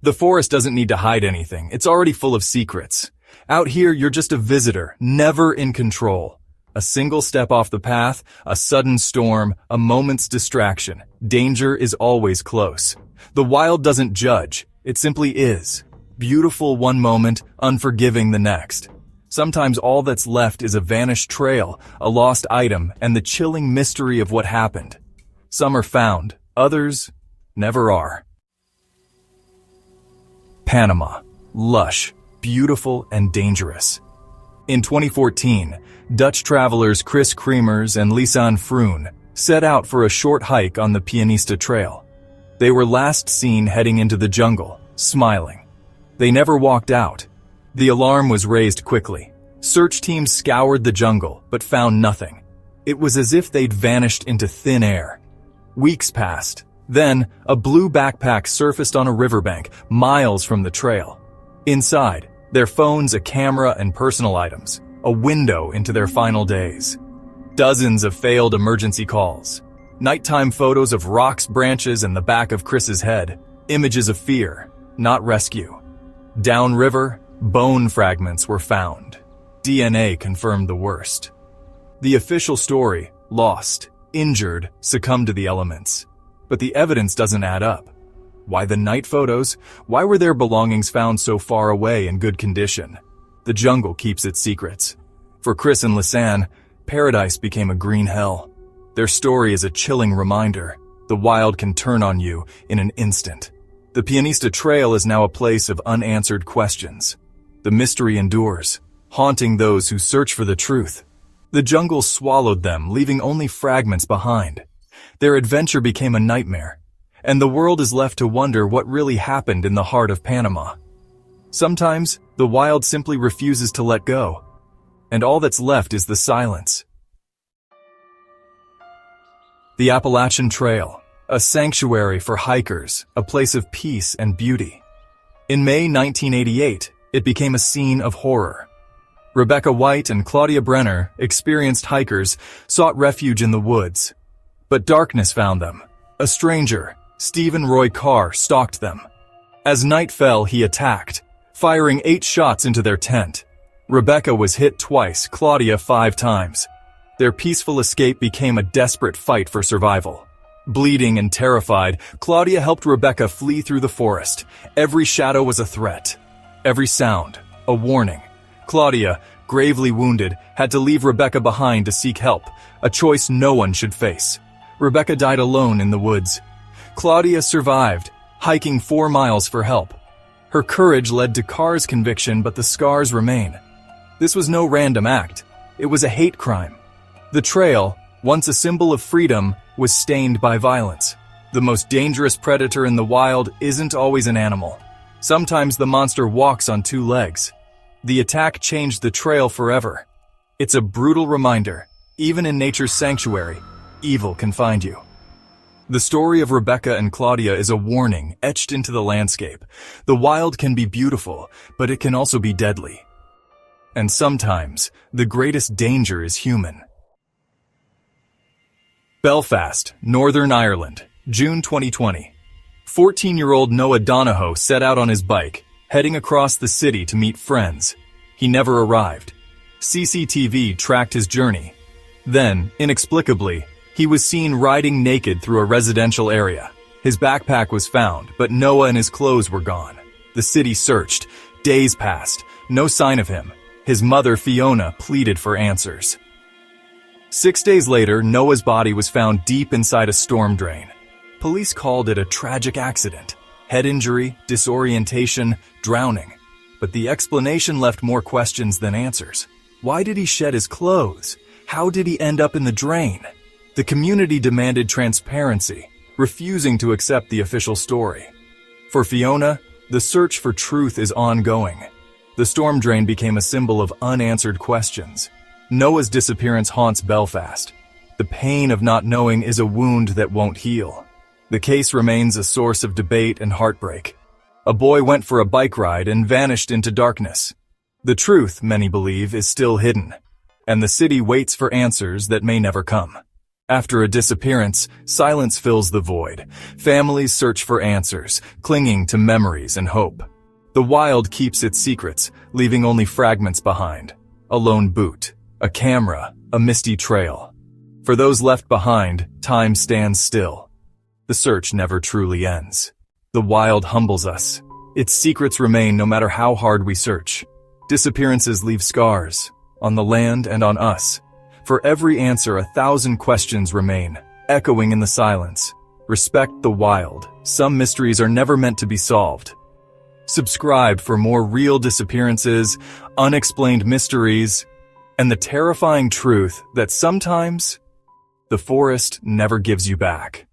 The forest doesn't need to hide anything. It's already full of secrets. Out here, you're just a visitor, never in control. A single step off the path, a sudden storm, a moment's distraction. Danger is always close. The wild doesn't judge. It simply is. Beautiful one moment, unforgiving the next. Sometimes all that's left is a vanished trail, a lost item, and the chilling mystery of what happened. Some are found, others never are. Panama. Lush, beautiful, and dangerous. In 2014, Dutch travelers Kris Kremers and Lisanne Froon set out for a short hike on the Appalachian Trail. They were last seen heading into the jungle, smiling. They never walked out. The alarm was raised quickly. Search teams scoured the jungle, but found nothing. It was as if they'd vanished into thin air. Weeks passed. Then, a blue backpack surfaced on a riverbank, miles from the trail. Inside, their phones, a camera, and personal items, a window into their final days. Dozens of failed emergency calls. Nighttime photos of rocks, branches, and the back of Kris's head. Images of fear, not rescue. Downriver, bone fragments were found. DNA confirmed the worst. The official story, lost, injured, succumbed to the elements. But the evidence doesn't add up. Why the night photos? Why were their belongings found so far away in good condition? The jungle keeps its secrets. For Kris and Lisanne, paradise became a green hell. Their story is a chilling reminder. The wild can turn on you in an instant. The Appalachian Trail is now a place of unanswered questions. The mystery endures, haunting those who search for the truth. The jungle swallowed them, leaving only fragments behind. Their adventure became a nightmare, and the world is left to wonder what really happened in the heart of Panama. Sometimes, the wild simply refuses to let go, and all that's left is the silence. The Appalachian Trail, a sanctuary for hikers, a place of peace and beauty. In May 1988, it became a scene of horror. Rebecca Wight and Claudia Brenner, experienced hikers, sought refuge in the woods. But darkness found them. A stranger, Stephen Roy Carr, stalked them. As night fell, he attacked, firing 8 shots into their tent. Rebecca was hit twice, Claudia 5 times. Their peaceful escape became a desperate fight for survival. Bleeding and terrified, Claudia helped Rebecca flee through the forest. Every shadow was a threat. Every sound, a warning. Claudia, gravely wounded, had to leave Rebecca behind to seek help, a choice no one should face. Rebecca died alone in the woods. Claudia survived, hiking 4 miles for help. Her courage led to Carr's conviction, but the scars remain. This was no random act. It was a hate crime. The trail, once a symbol of freedom, was stained by violence. The most dangerous predator in the wild isn't always an animal. Sometimes the monster walks on 2 legs. The attack changed the trail forever. It's a brutal reminder, even in nature's sanctuary, evil can find you. The story of Rebecca and Claudia is a warning etched into the landscape. The wild can be beautiful, but it can also be deadly. And sometimes, the greatest danger is human. Belfast, Northern Ireland, June 2020. 14-year-old Noah Donohoe set out on his bike, heading across the city to meet friends. He never arrived. CCTV tracked his journey. Then, inexplicably, he was seen riding naked through a residential area. His backpack was found, but Noah and his clothes were gone. The city searched. Days passed. No sign of him. His mother, Fiona, pleaded for answers. 6 days later, Noah's body was found deep inside a storm drain. Police called it a tragic accident. Head injury, disorientation, drowning. But the explanation left more questions than answers. Why did he shed his clothes? How did he end up in the drain? The community demanded transparency, refusing to accept the official story. For Fiona, the search for truth is ongoing. The storm drain became a symbol of unanswered questions. Noah's disappearance haunts Belfast. The pain of not knowing is a wound that won't heal. The case remains a source of debate and heartbreak. A boy went for a bike ride and vanished into darkness. The truth, many believe, is still hidden, and the city waits for answers that may never come. After a disappearance, silence fills the void. Families search for answers, clinging to memories and hope. The wild keeps its secrets, leaving only fragments behind. A lone boot, a camera, a misty trail. For those left behind, time stands still. The search never truly ends. The wild humbles us. Its secrets remain no matter how hard we search. Disappearances leave scars, on the land and on us. For every answer, 1,000 questions remain, echoing in the silence. Respect the wild. Some mysteries are never meant to be solved. Subscribe for more real disappearances, unexplained mysteries, and the terrifying truth that sometimes the forest never gives you back.